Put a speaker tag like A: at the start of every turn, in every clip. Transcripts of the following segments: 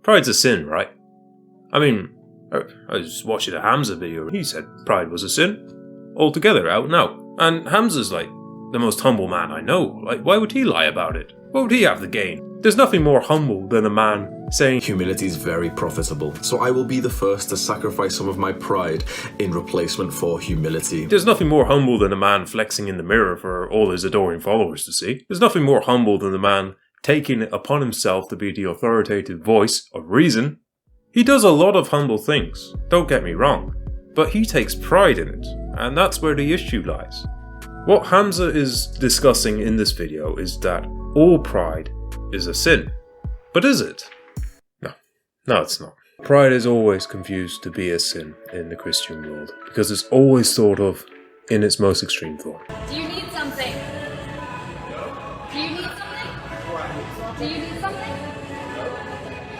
A: Pride's a sin, right? I mean, I was watching a Hamza video. He said pride was a sin. Altogether, out and out. And Hamza's like the most humble man I know. Like, why would he lie about it? What would he have to gain? There's nothing more humble than a man saying
B: humility is very profitable. So I will be the first to sacrifice some of my pride in replacement for humility.
A: There's nothing more humble than a man flexing in the mirror for all his adoring followers to see. There's nothing more humble than the man taking it upon himself to be the authoritative voice of reason. He does a lot of humble things, don't get me wrong, but he takes pride in it, and that's where the issue lies. What Hamza is discussing in this video is that all pride is a sin. But is it? No, it's not. Pride is always confused to be a sin in the Christian world, because it's always thought of in its most extreme form.
C: Do you need something? Do you need something? Do you need something?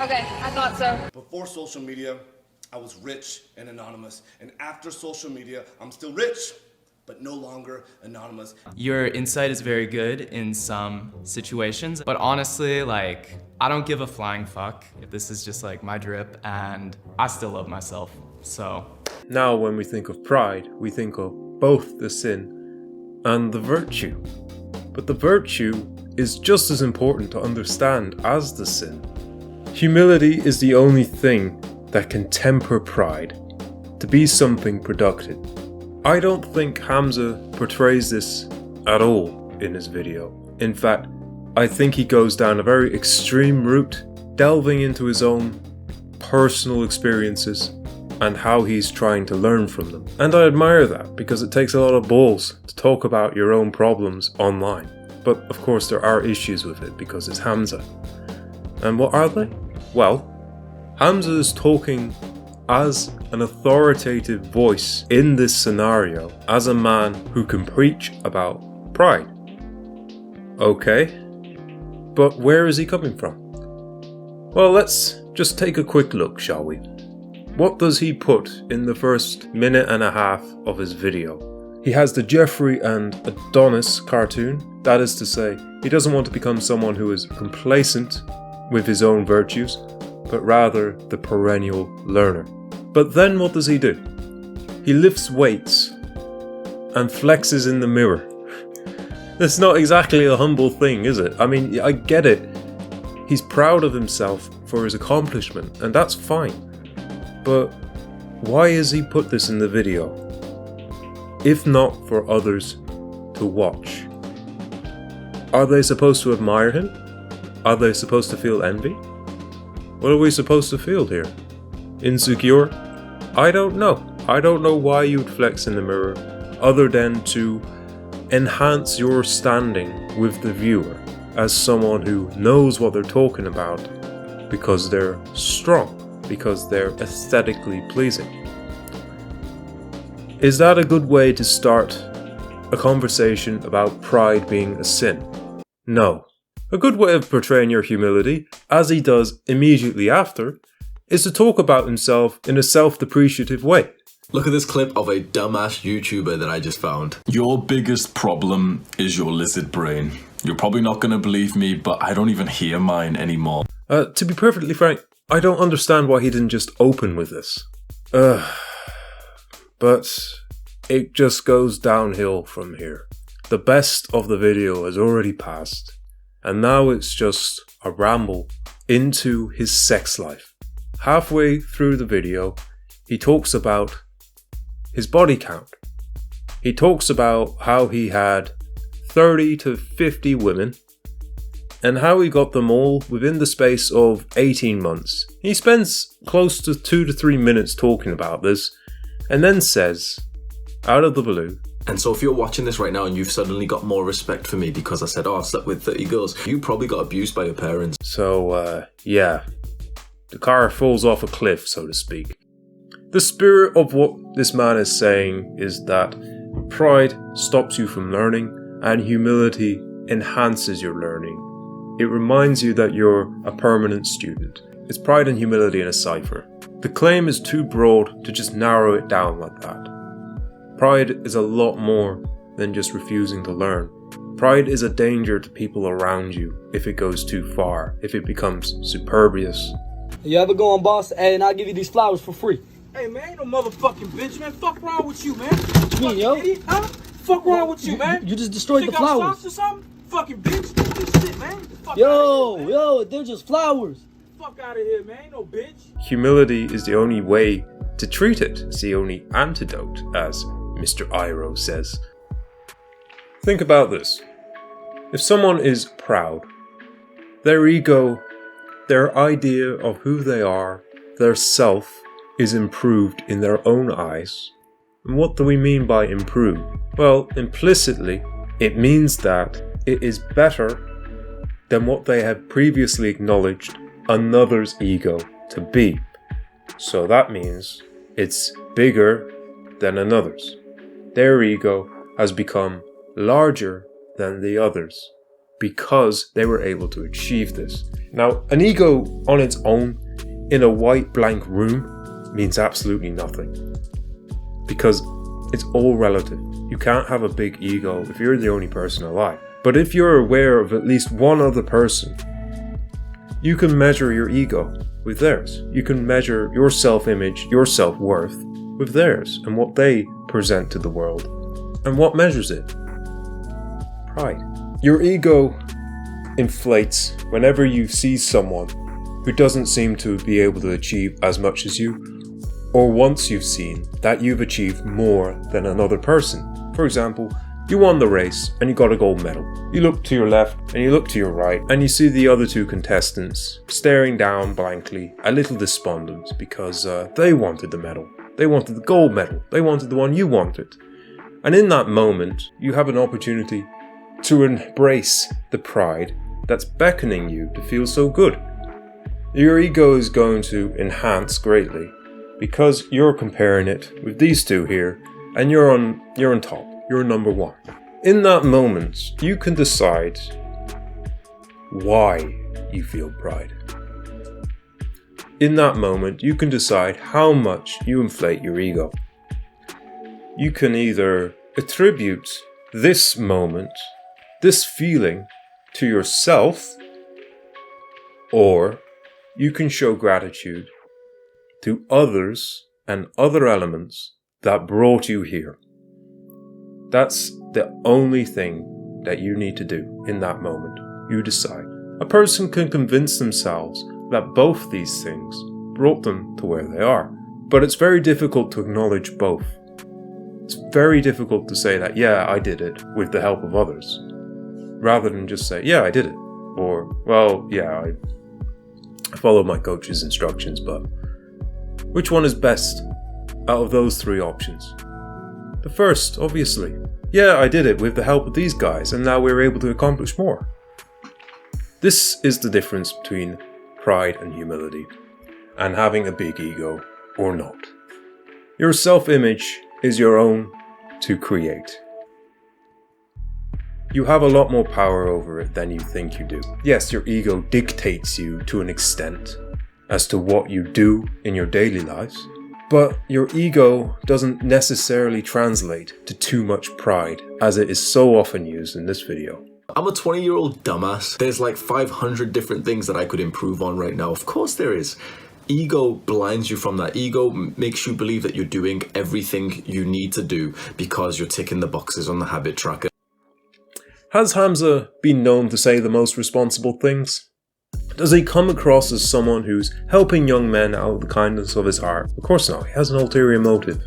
C: Okay, I thought so.
D: Before social media, I was rich and anonymous. And after social media, I'm still rich, but no longer anonymous.
E: Your insight is very good in some situations, but honestly, like, I don't give a flying fuck if this is just like my drip, and I still love myself, so.
A: Now when we think of pride, we think of both the sin and the virtue. But the virtue is just as important to understand as the sin. Humility is the only thing that can temper pride to be something productive. I don't think Hamza portrays this at all in his video. In fact, I think he goes down a very extreme route, delving into his own personal experiences and how he's trying to learn from them. And I admire that, because it takes a lot of balls to talk about your own problems online. But of course there are issues with it because it's Hamza. And what are they? Well, Hamza is talking as an authoritative voice in this scenario, as a man who can preach about pride. Okay, but where is he coming from? Well, let's just take a quick look, shall we? What does he put in the first minute and a half of his video? He has the Jeffrey and Adonis cartoon. That is to say, he doesn't want to become someone who is complacent with his own virtues, but rather the perennial learner. But then what does he do? He lifts weights and flexes in the mirror. That's not exactly a humble thing, is it? I mean, I get it. He's proud of himself for his accomplishment, and that's fine. But why has he put this in the video? If not for others to watch. Are they supposed to admire him? Are they supposed to feel envy? What are we supposed to feel here? Insecure? I don't know. I don't know why you'd flex in the mirror, other than to enhance your standing with the viewer as someone who knows what they're talking about because they're strong, because they're aesthetically pleasing. Is that a good way to start a conversation about pride being a sin? No. A good way of portraying your humility, as he does immediately after, is to talk about himself in a self-depreciative way.
B: Look at this clip of a dumbass YouTuber that I just found.
F: Your biggest problem is your lizard brain. You're probably not going to believe me, but I don't even hear mine anymore.
A: To be perfectly frank, I don't understand why he didn't just open with this. But it just goes downhill from here. The best of the video has already passed, and now it's just a ramble into his sex life. Halfway through the video, he talks about his body count. He talks about how he had 30 to 50 women and how he got them all within the space of 18 months. He spends close to 2 to 3 minutes talking about this and then says, out of the blue,
B: and so if you're watching this right now and you've suddenly got more respect for me because I said, oh, I slept with 30 girls, you probably got abused by your parents.
A: So, yeah, the car falls off a cliff, so to speak. The spirit of what this man is saying is that pride stops you from learning and humility enhances your learning. It reminds you that you're a permanent student. It's pride and humility in a cipher. The claim is too broad to just narrow it down like that. Pride is a lot more than just refusing to learn. Pride is a danger to people around you if it goes too far, if it becomes superbious,
G: You ever going, boss? Hey, and I'll give you these flowers for free.
H: Hey, man, ain't no motherfucking bitch, man. Fuck wrong with you, man.
G: What you mean, yo?
H: Idiot, huh? Fuck wrong with you, man.
G: You just destroyed the
H: Think I'm
G: flowers.
H: soft or something? Fucking bitch. This shit, man. Fuck
G: Yo, they're just flowers.
H: Fuck out of here, man. Ain't no bitch.
A: Humility is the only way to treat it. It's the only antidote, as Mr. Iro says. Think about this. If someone is proud, their ego, their idea of who they are, their self, is improved in their own eyes. And what do we mean by improve? Well, implicitly, it means that it is better than what they had previously acknowledged another's ego to be. So that means it's bigger than another's. Their ego has become larger than the others because they were able to achieve this. Now, an ego on its own in a white blank room means absolutely nothing because it's all relative. You can't have a big ego if you're the only person alive. But if you're aware of at least one other person, you can measure your ego with theirs. You can measure your self-image, your self-worth with theirs and what they present to the world. And what measures it? Pride. Your ego inflates whenever you see someone who doesn't seem to be able to achieve as much as you, or once you've seen that you've achieved more than another person. For example, you won the race and you got a gold medal. You look to your left and you look to your right and you see the other two contestants staring down blankly, a little despondent because they wanted the medal. They wanted the gold medal. They wanted the one you wanted. And in that moment, you have an opportunity to embrace the pride that's beckoning you to feel so good. Your ego is going to enhance greatly because you're comparing it with these two here and you're on top. You're number one. In that moment, you can decide why you feel pride. In that moment, you can decide how much you inflate your ego. You can either attribute this moment, this feeling, to yourself, or you can show gratitude to others and other elements that brought you here. That's the only thing that you need to do in that moment. You decide. A person can convince themselves that both these things brought them to where they are. But it's very difficult to acknowledge both. It's very difficult to say that, yeah, I did it with the help of others. Rather than just say, yeah, I did it. Or, well, yeah, I followed my coach's instructions, but which one is best out of those three options? The first, obviously. Yeah, I did it with the help of these guys, and now we're able to accomplish more. This is the difference between pride and humility, and having a big ego or not. Your self-image is your own to create. You have a lot more power over it than you think you do. Yes, your ego dictates you to an extent as to what you do in your daily lives, but your ego doesn't necessarily translate to too much pride, as it is so often used in this video.
B: I'm a 20-year-old dumbass. There's like 500 different things that I could improve on right now. Of course there is. Ego blinds you from that. Ego makes you believe that you're doing everything you need to do because you're ticking the boxes on the habit tracker.
A: Has Hamza been known to say the most responsible things? Does he come across as someone who's helping young men out of the kindness of his heart? Of course not. He has an ulterior motive.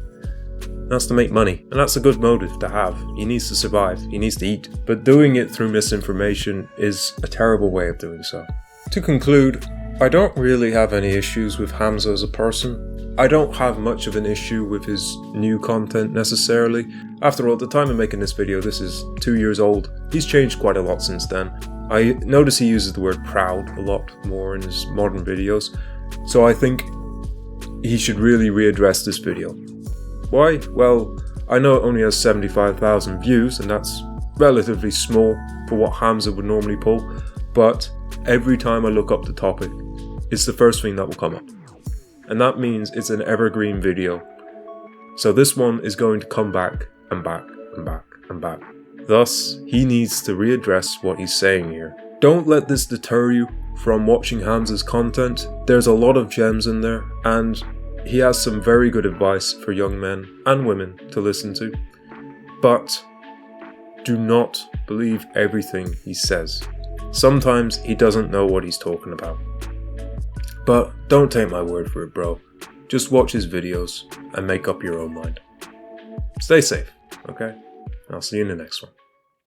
A: That's to make money, and that's a good motive to have. He needs to survive, he needs to eat. But doing it through misinformation is a terrible way of doing so. To conclude, I don't really have any issues with Hamza as a person. I don't have much of an issue with his new content necessarily. After all, at the time of making this video, this is 2 years old. He's changed quite a lot since then. I notice he uses the word proud a lot more in his modern videos, so I think he should really readdress this video. Why? Well, I know it only has 75,000 views, and that's relatively small for what Hamza would normally pull, but every time I look up the topic, it's the first thing that will come up. And that means it's an evergreen video. So this one is going to come back and back and back and back. Thus, he needs to readdress what he's saying here Don't let this deter you from watching Hamza's content. There's a lot of gems in there, and he has some very good advice for young men and women to listen to. But do not believe everything he says. Sometimes he doesn't know what he's talking about. But don't take my word for it, bro. Just watch his videos and make up your own mind. Stay safe, okay? I'll see you in the next one.